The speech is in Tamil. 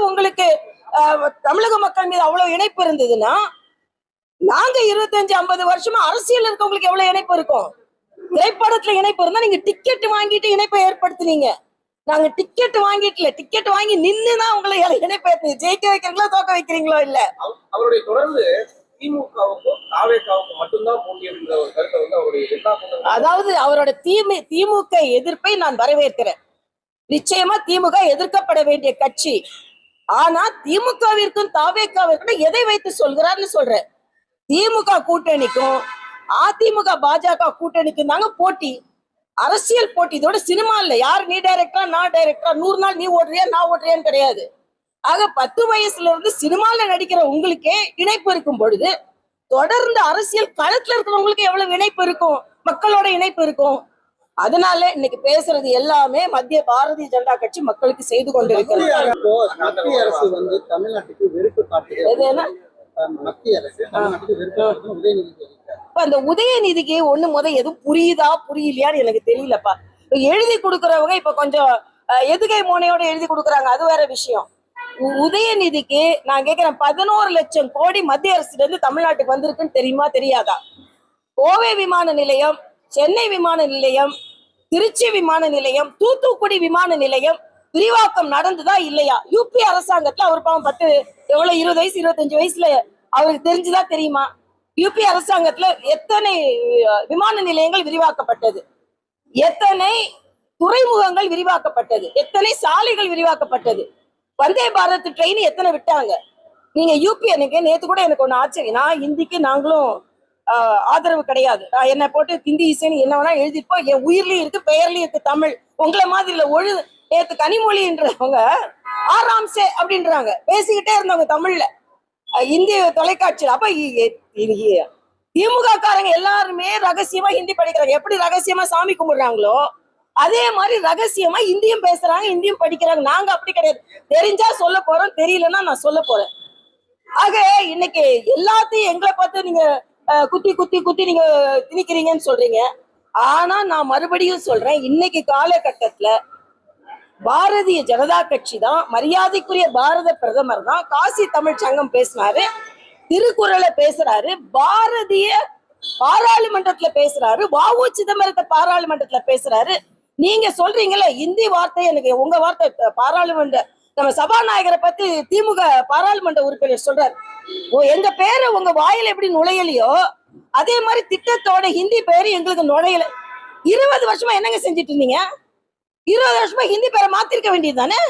உங்களுக்கு தமிழக மக்கள் மீது அவ்வளவு இணைப்பு இருந்ததுன்னா நாங்க 25-50 வருஷமா அரசியல் இருக்கவங்களுக்கு எவ்வளவு இணைப்பு இருக்கும். திரைப்படத்துல இணைப்பு இருந்தா நீங்க டிக்கெட் வாங்கிட்டு இணைப்பை ஏற்படுத்தினீங்க. நாங்க டிக்கெட் வாங்கிட்டு டிக்கெட் வாங்கி நின்னுதான் உங்களை இணைப்பை ஜெயிக்க வைக்கிறீங்களோ தோக்க வைக்கிறீங்களோ இல்ல. அவருடைய தொடர்ந்து திமுகவுக்கும் தாவேகாவுக்கும் மட்டும்தான் போட்டி அப்படிங்கிற ஒரு கருத்தை வந்து அவருடைய அதாவது அவரோட திமுக எதிர்ப்பை நான் வரவேற்கிறேன். நிச்சயமா திமுக எதிர்க்கப்பட வேண்டிய கட்சி. ஆனா திமுகவிற்கும் தாவேகாவிற்கும் எதை வைத்து சொல்கிறார்னு சொல்றேன். திமுக கூட்டணிக்கும் அதிமுக பாஜக கூட்டணிக்கும் தாங்க போட்டி, அரசியல் போட்டி. இதோட சினிமா இல்ல. யார் நீ டைரக்டரா நான் டைரக்டரா, 100 நாள் நீ ஓடுறியா நான் ஓடுறியான்னு கிடையாது. ஆக 10 வயசுல இருந்து சினிமால நடிக்கிற உங்களுக்கே இணைப்பு இருக்கும் பொழுது தொடர்ந்து அரசியல் களத்துல இருக்கிறவங்களுக்கு எவ்வளவு இணைப்பு இருக்கும், மக்களோட இணைப்பு இருக்கும். அதனால இன்னைக்கு பேசுறது எல்லாமே மத்திய பாரதிய ஜனதா கட்சி மக்களுக்கு செய்து கொண்டிருக்கிறது. மத்திய அரசு வந்து தமிழ்நாட்டுக்கு வெறுப்பு காட்டுகிறது. மத்திய அரசு தமிழ்நாட்டுக்கு வெறுப்பு உதயநிதி அந்த உதயநிதிக்கு எதுவும் புரியுதா புரியலையான்னு எனக்கு தெரியலப்பா. எழுதி கொடுக்கறவங்க இப்ப கொஞ்சம் எதுகை மோனையோட எழுதி கொடுக்குறாங்க, அது வேற விஷயம். உதயநிதிக்கு நான் கேட்கிறேன், 11 லட்சம் கோடி மத்திய அரசுல இருந்து தமிழ்நாட்டுக்கு வந்திருக்குன்னு தெரியுமா தெரியாதா? கோவை விமான நிலையம், சென்னை விமான நிலையம், திருச்சி விமான நிலையம், தூத்துக்குடி விமான நிலையம் விரிவாக்கம் நடந்துதா இல்லையா? யூபி அரசாங்கத்துல அவர் பாவம் 20 வயசு 25 வயசுல அவருக்கு தெரிஞ்சுதா தெரியுமா? யூபி அரசாங்கத்துல எத்தனை விமான நிலையங்கள் விரிவாக்கப்பட்டது, எத்தனை துறைமுகங்கள் விரிவாக்கப்பட்டது, எத்தனை சாலைகள் விரிவாக்கப்பட்டது, வந்தே பாரத் ட்ரெயின் எத்தனை விட்டாங்க. நீங்க யூபி எனக்கு நேத்து கூட எனக்கு ஒண்ணு ஆச்சரியம். நான் ஹிந்திக்கு நாங்களும் ஆதரவு கிடையாது. என்னை போட்டு ஹிந்தி இசைன்னு என்ன வேணா எழுதிப்போம். என் உயிர்லயும் இருக்கு, பெயர்லயும் இருக்கு தமிழ். உங்களை மாதிரி இல்ல. நேத்து கனிமொழின்றவங்க ஆராம்சே அப்படின்றாங்க, பேசிக்கிட்டே இருந்தவங்க தமிழ்ல இந்திய தொலைக்காட்சியில். அப்ப திமுக காரங்க எல்லாருமே ரகசியமா ஹிந்தி படிக்கிறாங்க. எப்படி ரகசியமா சாமி கும்பிடுறாங்களோ அதே மாதிரி ரகசியமா இந்தியும் பேசுறாங்க, இந்தியும் படிக்கிறாங்க. நாங்க அப்படி கிடையாது. தெரிஞ்சா சொல்ல போறோம், தெரியலன்னா நான் சொல்ல போறேன். ஆக இன்னைக்கு எல்லாத்தையும் எங்களை பார்த்து நீங்க குத்தி குத்தி குத்தி நீங்க திணிக்கிறீங்கன்னு சொல்றீங்க. ஆனா நான் மறுபடியும் சொல்றேன், இன்னைக்கு காலகட்டத்துல பாரதிய ஜனதா கட்சி தான், மரியாதைக்குரிய பாரத பிரதமர் தான் காசி தமிழ் சங்கம் பேசினாரு, திருக்குறளை பேசுறாரு, பாரதிய பாராளுமன்றத்துல பேசுறாரு, வ.உ. சிதம்பரத்தை பாராளுமன்றத்துல பேசுறாரு. நீங்க சொல்றீங்களே இந்தி வார்த்தை, எனக்கு உங்க வார்த்தை பாராளுமன்ற நம்ம சபாநாயகரை பத்தி திமுக பாராளுமன்ற உறுப்பினர் சொல்றாரு, எங்க பேரு உங்க வாயில எப்படி நுழையலையோ அதே மாதிரி திட்டத்தோட ஹிந்தி பேரு எங்களுக்கு நுழையல. 20 வருஷமா என்னங்க செஞ்சிட்டு இருந்தீங்க? 20 வருஷமா ஹிந்தி பேரை மாத்திருக்க வேண்டியது தானே.